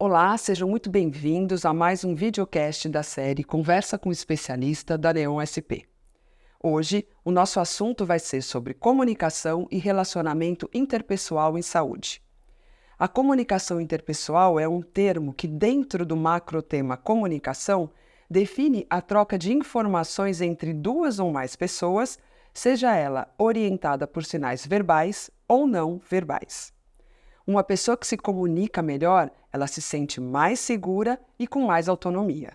Olá, sejam muito bem-vindos a mais um videocast da série Conversa com o Especialista da Neon SP. Hoje, o nosso assunto vai ser sobre comunicação e relacionamento interpessoal em saúde. A comunicação interpessoal é um termo que, dentro do macrotema comunicação, define a troca de informações entre duas ou mais pessoas, seja ela orientada por sinais verbais ou não verbais. Uma pessoa que se comunica melhor, ela se sente mais segura e com mais autonomia.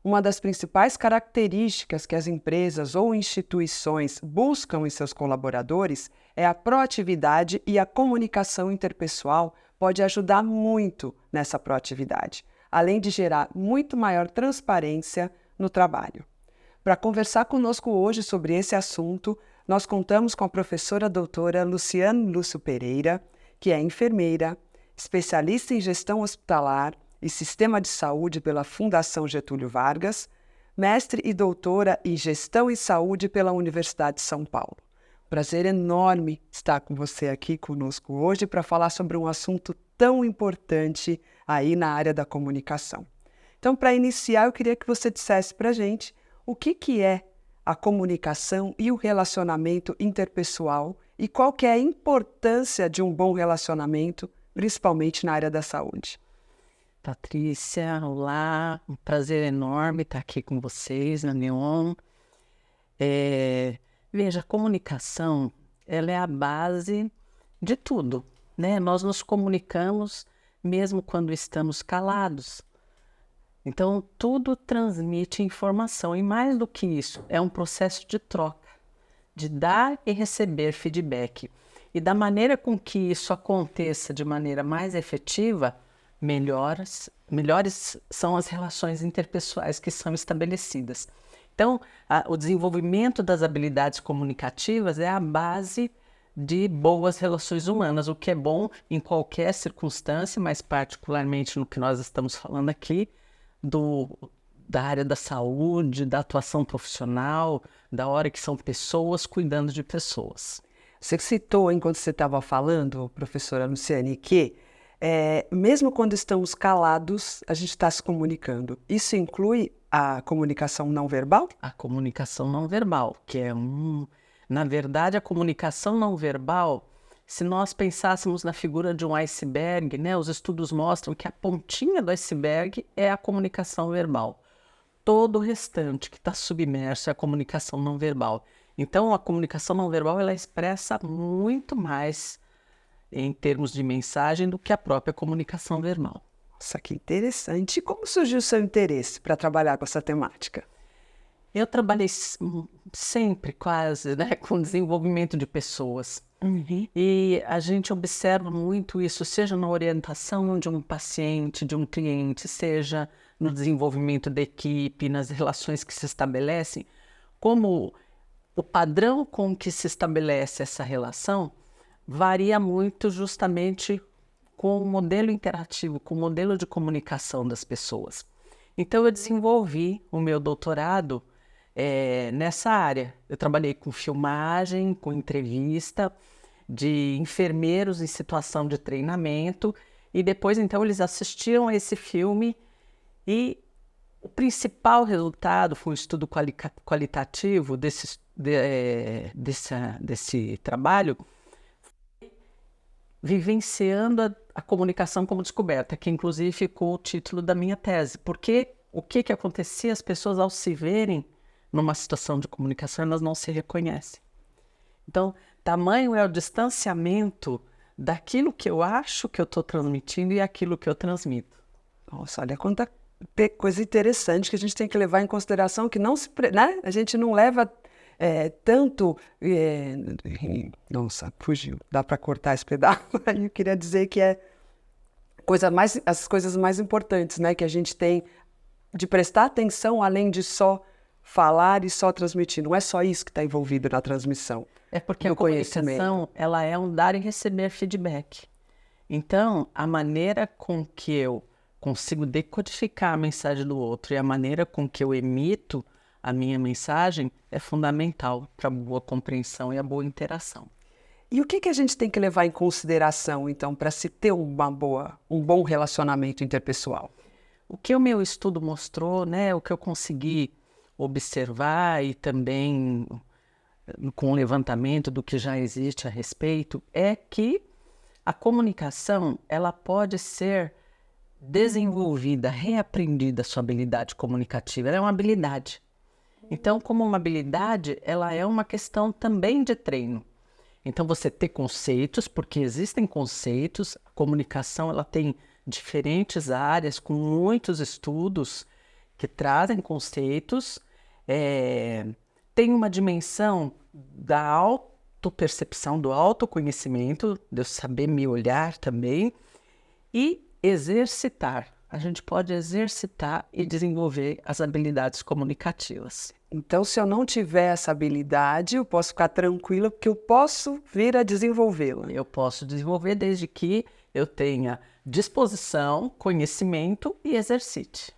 Uma das principais características que as empresas ou instituições buscam em seus colaboradores é a proatividade, e a comunicação interpessoal pode ajudar muito nessa proatividade, além de gerar muito maior transparência no trabalho. Para conversar conosco hoje sobre esse assunto, nós contamos com a professora doutora Luciane Lúcio Pereira, que é enfermeira, especialista em gestão hospitalar e sistema de saúde pela Fundação Getúlio Vargas, mestre e doutora em gestão e saúde pela Universidade de São Paulo. Prazer enorme estar com você aqui conosco hoje para falar sobre um assunto tão importante aí na área da comunicação. Então, para iniciar, eu queria que você dissesse para a gente o que é a comunicação e o relacionamento interpessoal e qual que é a importância de um bom relacionamento, principalmente na área da saúde. Patrícia, olá, um prazer enorme estar aqui com vocês na Neon. Veja, a comunicação, ela é a base de tudo, né? Nós nos comunicamos mesmo quando estamos calados. Então, tudo transmite informação e, mais do que isso, é um processo de troca, de dar e receber feedback. E da maneira com que isso aconteça de maneira mais efetiva, melhores são as relações interpessoais que são estabelecidas. Então, o desenvolvimento das habilidades comunicativas é a base de boas relações humanas, o que é bom em qualquer circunstância, mas particularmente no que nós estamos falando aqui, da área da saúde, da atuação profissional, da hora que são pessoas cuidando de pessoas. Você citou, enquanto você estava falando, professora Luciane, que mesmo quando estamos calados, a gente está se comunicando. Isso inclui a comunicação não verbal? A comunicação não verbal, que é na verdade, a comunicação não verbal, se nós pensássemos na figura de um iceberg, né, os estudos mostram que a pontinha do iceberg é a comunicação verbal. Todo o restante que está submerso é a comunicação não verbal. Então, a comunicação não verbal ela expressa muito mais em termos de mensagem do que a própria comunicação verbal. Nossa, que interessante. E como surgiu o seu interesse para trabalhar com essa temática? Eu trabalhei sempre quase, né, com desenvolvimento de pessoas. E a gente observa muito isso, seja na orientação de um paciente, de um cliente, seja no desenvolvimento da equipe, nas relações que se estabelecem, como o padrão com que se estabelece essa relação varia muito justamente com o modelo interativo, com o modelo de comunicação das pessoas. Então, eu desenvolvi o meu doutorado nessa área. Eu trabalhei com filmagem, com entrevista de enfermeiros em situação de treinamento e depois, então, eles assistiram a esse filme e o principal resultado foi um estudo qualitativo desse trabalho, vivenciando a comunicação como descoberta, que inclusive ficou o título da minha tese, porque o que acontecia, as pessoas ao se verem numa situação de comunicação, elas não se reconhecem. Então, tamanho é o distanciamento daquilo que eu acho que eu estou transmitindo e aquilo que eu transmito. Nossa, olha quanta coisa interessante que a gente tem que levar em consideração, que não se, né? A gente não leva tanto... Nossa, fugiu. Dá para cortar esse pedaço? Eu queria dizer que as coisas mais importantes, né, que a gente tem de prestar atenção, além de só falar e só transmitir. Não é só isso que está envolvido na transmissão. É porque a comunicação ela é um dar e receber feedback. Então, a maneira com que eu consigo decodificar a mensagem do outro e a maneira com que eu emito a minha mensagem é fundamental para a boa compreensão e a boa interação. E o que a gente tem que levar em consideração, então, para se ter um bom relacionamento interpessoal? O que o meu estudo mostrou, né, o que eu consegui observar e também com o levantamento do que já existe a respeito, é que a comunicação ela pode ser desenvolvida, reaprendida, sua habilidade comunicativa. Ela é uma habilidade. Então, como uma habilidade, ela é uma questão também de treino. Então, você ter conceitos, porque existem conceitos, a comunicação ela tem diferentes áreas, com muitos estudos que trazem conceitos, tem uma dimensão da autopercepção, do autoconhecimento, de eu saber me olhar também, e exercitar. A gente pode exercitar e desenvolver as habilidades comunicativas. Então, se eu não tiver essa habilidade, eu posso ficar tranquila, porque eu posso vir a desenvolvê-la. Eu posso desenvolver desde que eu tenha disposição, conhecimento e exercite.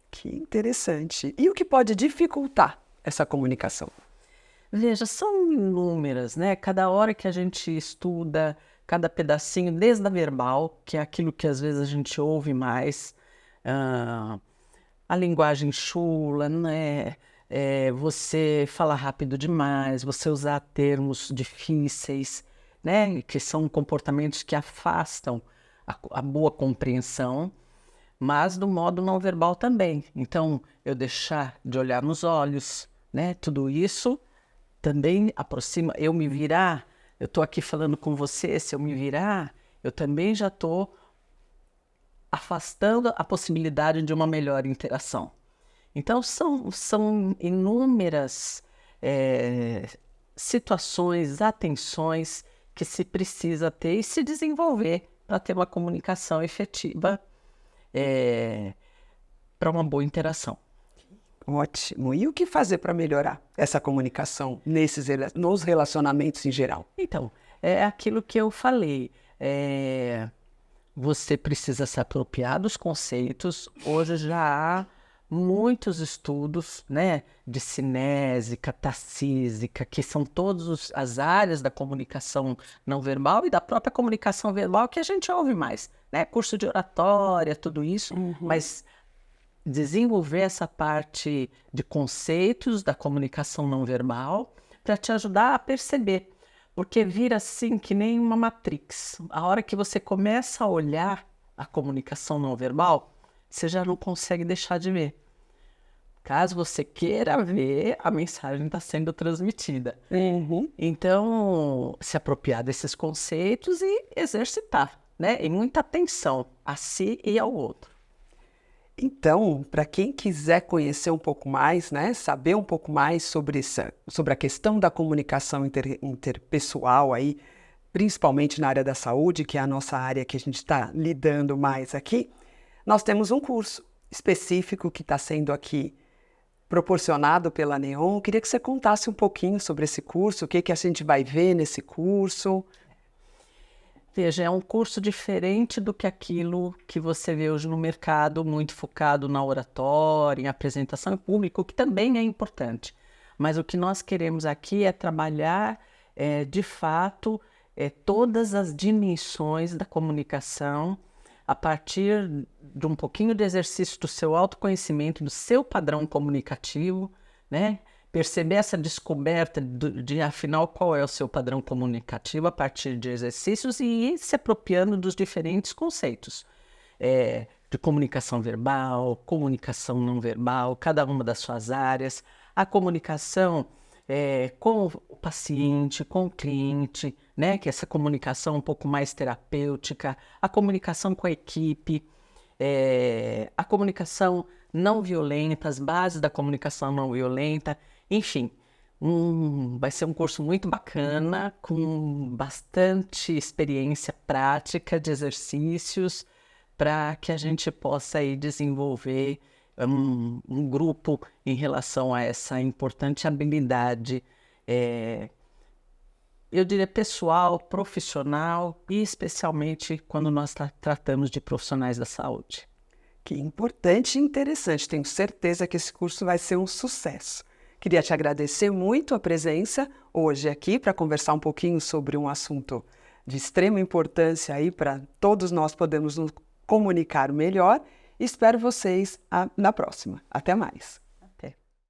Que interessante. E o que pode dificultar essa comunicação? Veja, são inúmeras, né? Cada hora que a gente estuda, cada pedacinho, desde a verbal, que é aquilo que às vezes a gente ouve mais, a linguagem chula, né? Você fala rápido demais, você usar termos difíceis, né? Que são comportamentos que afastam a boa compreensão, mas do modo não verbal também. Então, eu deixar de olhar nos olhos, né? Tudo isso também aproxima. Eu me virar, eu estou aqui falando com você, se eu me virar, eu também já estou afastando a possibilidade de uma melhor interação. Então, são inúmeras situações, atenções que se precisa ter e se desenvolver para ter uma comunicação efetiva para uma boa interação. Ótimo. E o que fazer para melhorar essa comunicação nos relacionamentos em geral? Então, é aquilo que eu falei. Você precisa se apropriar dos conceitos. Hoje já há muitos estudos, né, de cinésica, tassísica, que são todas as áreas da comunicação não verbal e da própria comunicação verbal que a gente ouve mais, né? Curso de oratória, tudo isso, mas desenvolver essa parte de conceitos da comunicação não verbal para te ajudar a perceber, porque vira assim que nem uma matrix. A hora que você começa a olhar a comunicação não verbal, você já não consegue deixar de ver. Caso você queira ver, a mensagem está sendo transmitida. Então, se apropriar desses conceitos e exercitar, né? E muita atenção a si e ao outro. Então, para quem quiser conhecer um pouco mais, né, saber um pouco mais sobre a questão da comunicação interpessoal aí, principalmente na área da saúde, que é a nossa área que a gente está lidando mais aqui, nós temos um curso específico que está sendo aqui proporcionado pela Neon. Eu queria que você contasse um pouquinho sobre esse curso, o que a gente vai ver nesse curso. Veja, é um curso diferente do que aquilo que você vê hoje no mercado, muito focado na oratória, em apresentação em público, que também é importante. Mas o que nós queremos aqui é trabalhar, de fato, todas as dimensões da comunicação a partir de um pouquinho de exercício do seu autoconhecimento, do seu padrão comunicativo, né? Perceber essa descoberta de, afinal, qual é o seu padrão comunicativo a partir de exercícios e ir se apropriando dos diferentes conceitos de comunicação verbal, comunicação não verbal, cada uma das suas áreas, a comunicação com o paciente, com o cliente, né? Que é essa comunicação um pouco mais terapêutica, a comunicação com a equipe, a comunicação não violenta, as bases da comunicação não violenta, enfim, vai ser um curso muito bacana, com bastante experiência prática de exercícios, para que a gente possa aí desenvolver um grupo em relação a essa importante habilidade, eu diria pessoal, profissional e especialmente quando nós tratamos de profissionais da saúde. Que importante e interessante. Tenho certeza que esse curso vai ser um sucesso. Queria te agradecer muito a presença hoje aqui para conversar um pouquinho sobre um assunto de extrema importância aí para todos nós podermos nos comunicar melhor. Espero vocês na próxima. Até mais!